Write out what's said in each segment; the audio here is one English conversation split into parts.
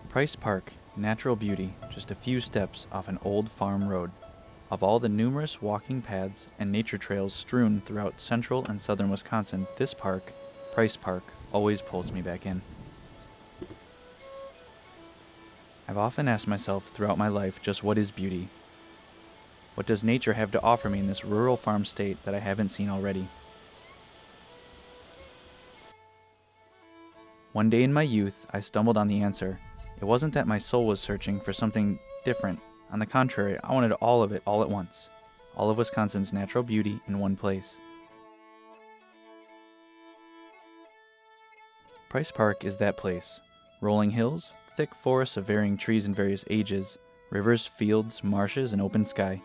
Price Park, natural beauty, just a few steps off an old farm road. Of all the numerous walking paths and nature trails strewn throughout central and southern Wisconsin, this park, Price Park, always pulls me back in. I've often asked myself throughout my life just what is beauty? What does nature have to offer me in this rural farm state that I haven't seen already? One day in my youth, I stumbled on the answer. It wasn't that my soul was searching for something different. On the contrary, I wanted all of it all at once. All of Wisconsin's natural beauty in one place. Price Park is that place. Rolling hills, thick forests of varying trees in various ages, rivers, fields, marshes, and open sky.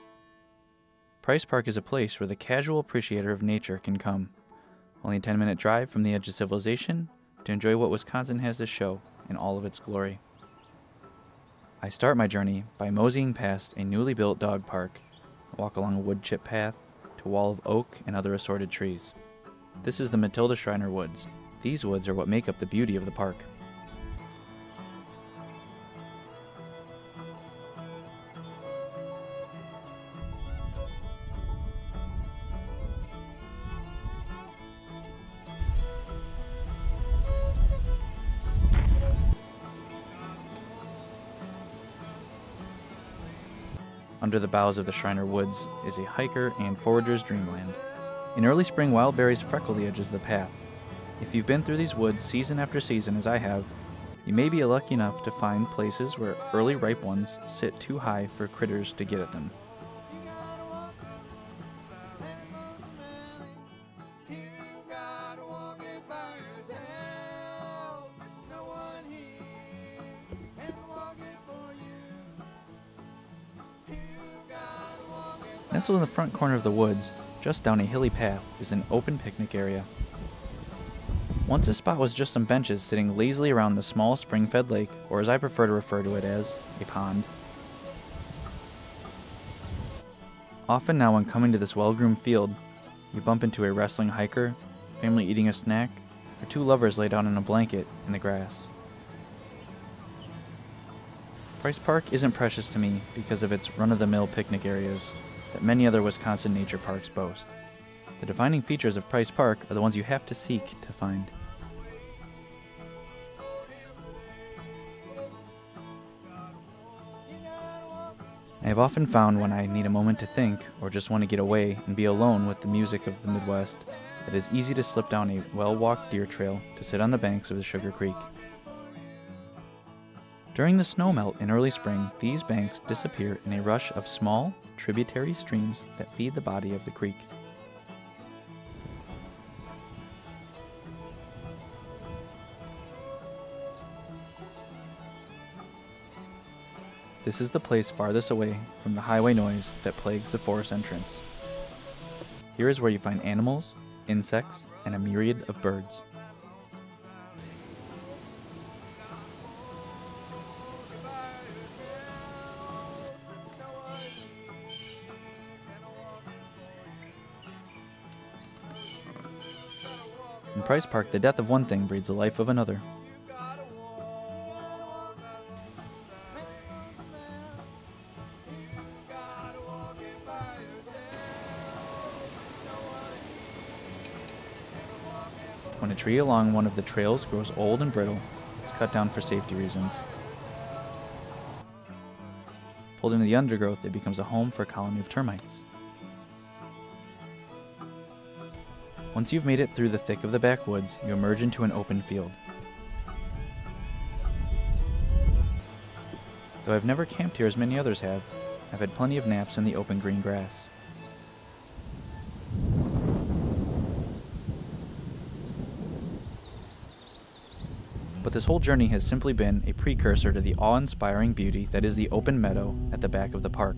Price Park is a place where the casual appreciator of nature can come. Only a 10-minute drive from the edge of civilization to enjoy what Wisconsin has to show in all of its glory. I start my journey by moseying past a newly built dog park, walk along a wood chip path to a wall of oak and other assorted trees. This is the Matilda Schreiner Woods. These woods are what make up the beauty of the park. Under the boughs of the Schreiner Woods is a hiker and forager's dreamland. In early spring, wild berries freckle the edges of the path. If you've been through these woods season after season, as I have, you may be lucky enough to find places where early ripe ones sit too high for critters to get at them. Nestled in the front corner of the woods, just down a hilly path, is an open picnic area. Once this spot was just some benches sitting lazily around the small spring-fed lake, or as I prefer to refer to it as, a pond. Often now when coming to this well-groomed field, you bump into a wrestling hiker, a family eating a snack, or two lovers laid out on a blanket in the grass. Price Park isn't precious to me because of its run-of-the-mill picnic areas that many other Wisconsin nature parks boast. The defining features of Price Park are the ones you have to seek to find. I have often found when I need a moment to think or just want to get away and be alone with the music of the Midwest, it is easy to slip down a well-walked deer trail to sit on the banks of the Sugar Creek. During the snowmelt in early spring, these banks disappear in a rush of small, tributary streams that feed the body of the creek. This is the place farthest away from the highway noise that plagues the forest entrance. Here is where you find animals, insects, and a myriad of birds. In Price Park, the death of one thing breeds the life of another. When a tree along one of the trails grows old and brittle, it's cut down for safety reasons. Pulled into the undergrowth, it becomes a home for a colony of termites. Once you've made it through the thick of the backwoods, you emerge into an open field. Though I've never camped here as many others have, I've had plenty of naps in the open green grass. But this whole journey has simply been a precursor to the awe-inspiring beauty that is the open meadow at the back of the park.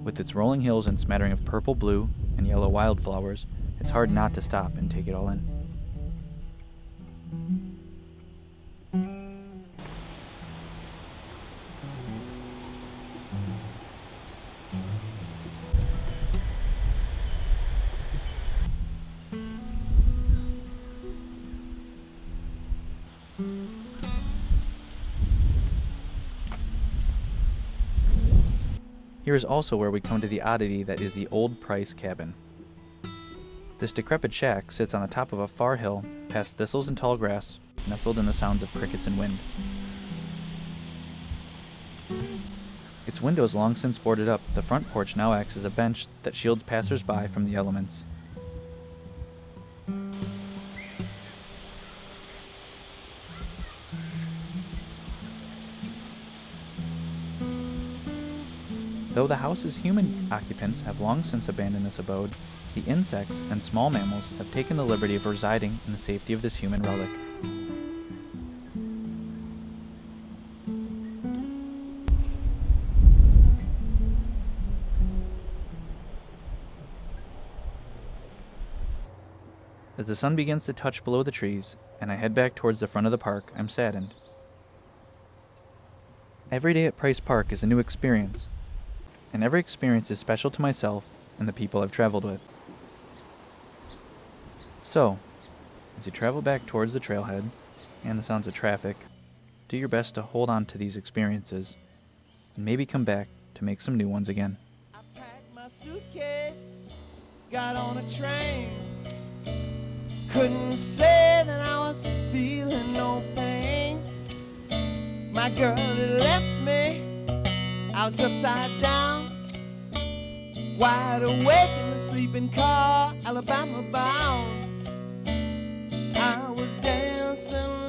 With its rolling hills and smattering of purple, blue, and yellow wildflowers, it's hard not to stop and take it all in. Here is also where we come to the oddity that is the Old Price Cabin. This decrepit shack sits on the top of a far hill, past thistles and tall grass, nestled in the sounds of crickets and wind. Its windows long since boarded up, the front porch now acts as a bench that shields passers-by from the elements. Though the house's human occupants have long since abandoned this abode, the insects and small mammals have taken the liberty of residing in the safety of this human relic. As the sun begins to touch below the trees, and I head back towards the front of the park, I'm saddened. Every day at Price Park is a new experience, and every experience is special to myself and the people I've traveled with. So, as you travel back towards the trailhead and the sounds of traffic, do your best to hold on to these experiences and maybe come back to make some new ones again. I packed my suitcase, got on a train. Couldn't say that I was feeling no pain. My girl had left me, I was upside down, wide awake in the sleeping car, Alabama bound. I was dancing